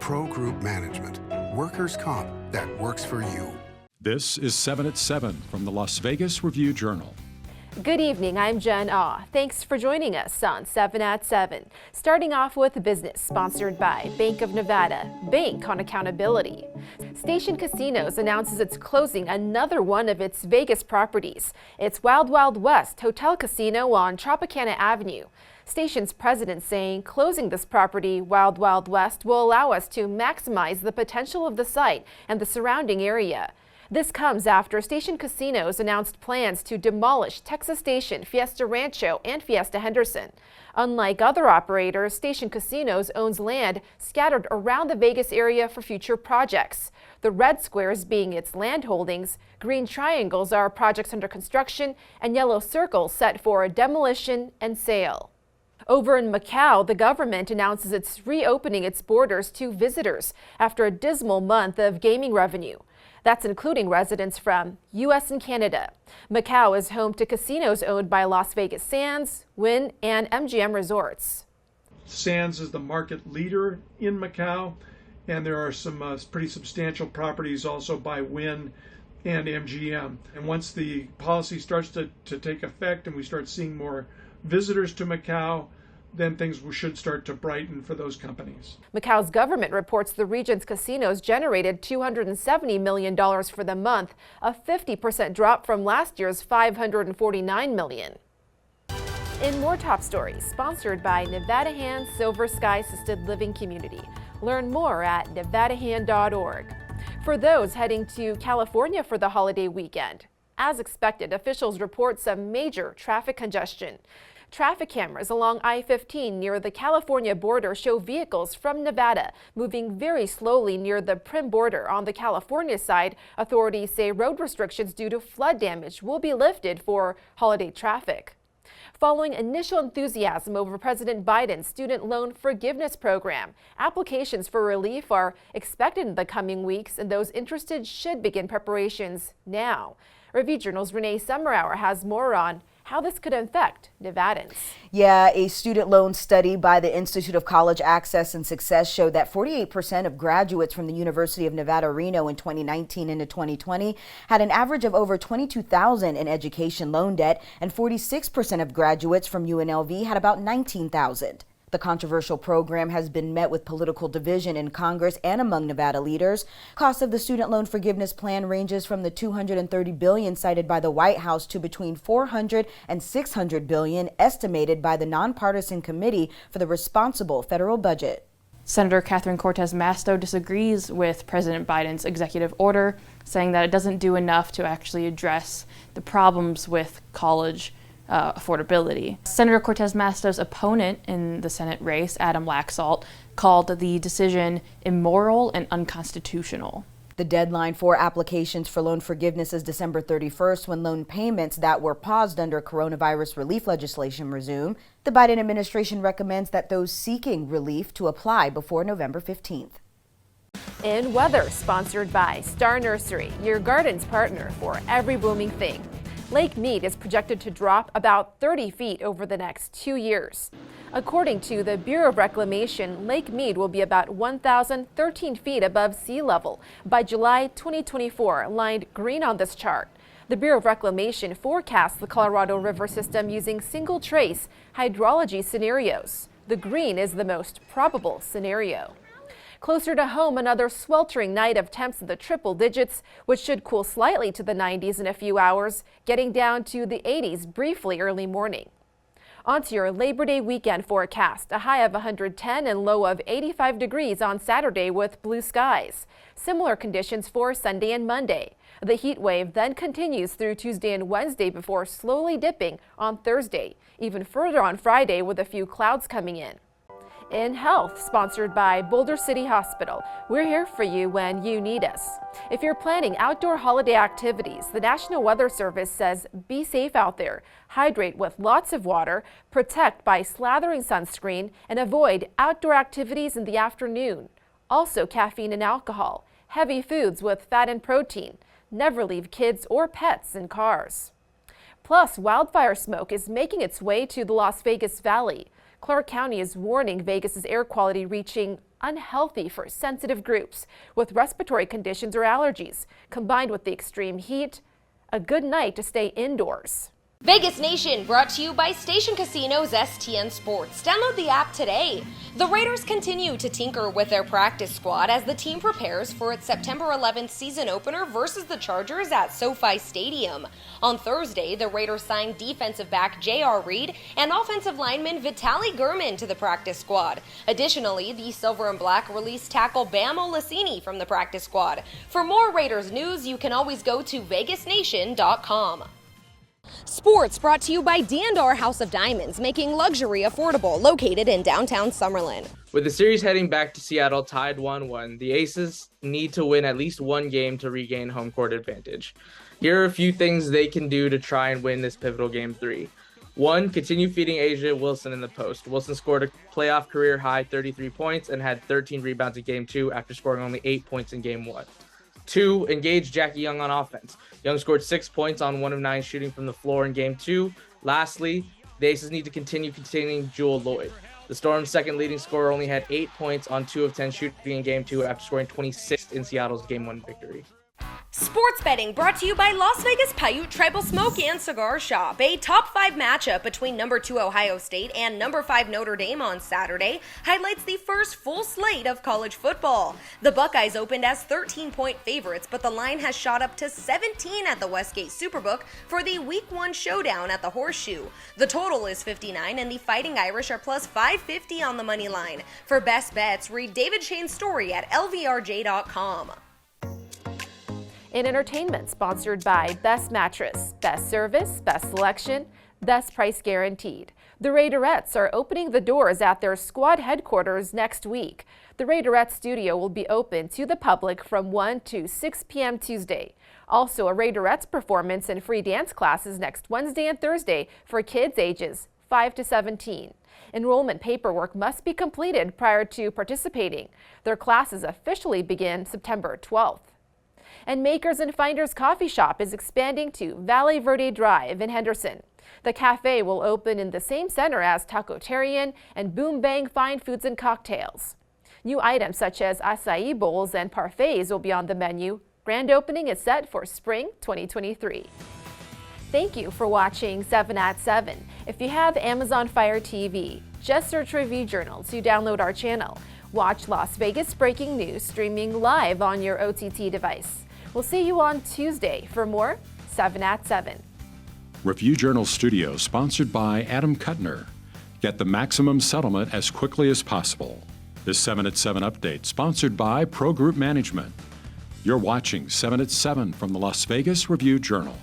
Pro Group Management. Workers' comp that works for you. This is 7 at 7 from the Las Vegas Review-Journal. Good evening, I'm Jen Ah. Thanks for joining us on 7 at 7. Starting off with business, sponsored by Bank of Nevada, Bank on Accountability. Station Casinos announces it's closing another one of its Vegas properties. It's Wild Wild West Hotel Casino on Tropicana Avenue. Station's president saying closing this property, Wild Wild West, will allow us to maximize the potential of the site and the surrounding area. This comes after Station Casinos announced plans to demolish Texas Station, Fiesta Rancho, and Fiesta Henderson. Unlike other operators, Station Casinos owns land scattered around the Vegas area for future projects. The red squares being its land holdings, green triangles are projects under construction, and yellow circles set for demolition and sale. Over in Macau, the government announces it's reopening its borders to visitors after a dismal month of gaming revenue. That's including residents from U.S. and Canada. Macau is home to casinos owned by Las Vegas Sands, Wynn, and MGM Resorts. Sands is the market leader in Macau, and there are some pretty substantial properties also by Wynn and MGM. And once the policy starts to take effect and we start seeing more visitors to Macau, then things should start to brighten for those companies. Macau's government reports the region's casinos generated $270 million for the month, a 50% drop from last year's $549 million. In more top stories, sponsored by Nevada Hand Silver Sky Assisted Living Community. Learn more at nevadahand.org. For those heading to California for the holiday weekend, as expected, officials report some major traffic congestion. Traffic cameras along I-15 near the California border show vehicles from Nevada moving very slowly near the Prim border. On the California side, authorities say road restrictions due to flood damage will be lifted for holiday traffic. Following initial enthusiasm over President Biden's student loan forgiveness program, applications for relief are expected in the coming weeks, and those interested should begin preparations now. Review-Journal's Renee Summerhour has more on how this could affect Nevadans. Yeah, a student loan study by the Institute of College Access and Success showed that 48% of graduates from the University of Nevada, Reno in 2019 into 2020 had an average of over $22,000 in education loan debt, and 46% of graduates from UNLV had about $19,000. The controversial program has been met with political division in Congress and among Nevada leaders. Cost of the student loan forgiveness plan ranges from the $230 billion cited by the White House to between $400 and $600 billion estimated by the nonpartisan Committee for the Responsible Federal Budget. Senator Catherine Cortez Masto disagrees with President Biden's executive order, saying that it doesn't do enough to actually address the problems with college affordability. Senator Cortez Masto's opponent in the Senate race, Adam Laxalt, called the decision immoral and unconstitutional. The deadline for applications for loan forgiveness is December 31st, when loan payments that were paused under coronavirus relief legislation resume. The Biden administration recommends that those seeking relief to apply before November 15th. In weather, sponsored by Star Nursery, your garden's partner for every blooming thing. Lake Mead is projected to drop about 30 feet over the next 2 years. According to the Bureau of Reclamation, Lake Mead will be about 1,013 feet above sea level by July 2024, lined green on this chart. The Bureau of Reclamation forecasts the Colorado River system using single trace hydrology scenarios. The green is the most probable scenario. Closer to home, another sweltering night of temps in the triple digits, which should cool slightly to the 90s in a few hours, getting down to the 80s briefly early morning. Onto your Labor Day weekend forecast, a high of 110 and low of 85 degrees on Saturday with blue skies. Similar conditions for Sunday and Monday. The heat wave then continues through Tuesday and Wednesday before slowly dipping on Thursday, even further on Friday with a few clouds coming in. In health, sponsored by Boulder City Hospital, we're here for you when you need us. If you're planning outdoor holiday activities, the National Weather Service says be safe out there, hydrate with lots of water, protect by slathering sunscreen, and avoid outdoor activities in the afternoon. Also caffeine and alcohol, heavy foods with fat and protein. Never leave kids or pets in cars. Plus, wildfire smoke is making its way to the Las Vegas Valley. Clark County is warning Vegas's air quality reaching unhealthy for sensitive groups with respiratory conditions or allergies. Combined with the extreme heat, a good night to stay indoors. Vegas Nation, brought to you by Station Casinos STN Sports. Download the app today. The Raiders continue to tinker with their practice squad as the team prepares for its September 11th season opener versus the Chargers at SoFi Stadium. On Thursday, the Raiders signed defensive back J.R. Reed and offensive lineman Vitaly Gurman to the practice squad. Additionally, the Silver and Black released tackle Bam Olaseni from the practice squad. For more Raiders news, you can always go to vegasnation.com. Sports brought to you by Dandar House of Diamonds, making luxury affordable, located in downtown Summerlin. With the series heading back to Seattle tied 1-1, the Aces need to win at least one game to regain home court advantage. Here are a few things they can do to try and win this pivotal Game 3. 1. Continue feeding Asia Wilson in the post. Wilson scored a playoff career high 33 points and had 13 rebounds in Game 2 after scoring only 8 points in Game 1. 2. Engage Jackie Young on offense. Young scored 6 points on 1 of 9 shooting from the floor in Game 2. Lastly, the Aces need to continue containing Jewel Lloyd. The Storm's second leading scorer only had 8 points on 2 of 10 shooting in Game 2 after scoring 26 in Seattle's Game 1 victory. Sports betting brought to you by Las Vegas Paiute Tribal Smoke and Cigar Shop. A top 5 matchup between number 2 Ohio State and number 5 Notre Dame on Saturday highlights the first full slate of college football. The Buckeyes opened as 13-point favorites, but the line has shot up to 17 at the Westgate Superbook for the Week 1 showdown at the Horseshoe. The total is 59, and the Fighting Irish are plus 550 on the money line. For best bets, read David Shane's story at lvrj.com. In entertainment, sponsored by Best Mattress, Best Service, Best Selection, Best Price Guaranteed. The Raiderettes are opening the doors at their squad headquarters next week. The Raiderettes studio will be open to the public from 1 to 6 p.m. Tuesday. Also, a Raiderettes performance and free dance classes next Wednesday and Thursday for kids ages 5 to 17. Enrollment paperwork must be completed prior to participating. Their classes officially begin September 12th. And Makers and Finders Coffee Shop is expanding to Valley Verde Drive in Henderson. The cafe will open in the same center as Tacotarian and Boom Bang Fine Foods and Cocktails. New items such as acai bowls and parfaits will be on the menu. Grand opening is set for spring 2023. Thank you for watching 7 at 7. If you have Amazon Fire TV, just search Review Journal to download our channel. Watch Las Vegas breaking news streaming live on your OTT device. We'll see you on Tuesday for more 7 at 7. Review Journal Studio, sponsored by Adam Kuttner. Get the maximum settlement as quickly as possible. This 7 at 7 update, sponsored by Pro Group Management. You're watching 7 at 7 from the Las Vegas Review Journal.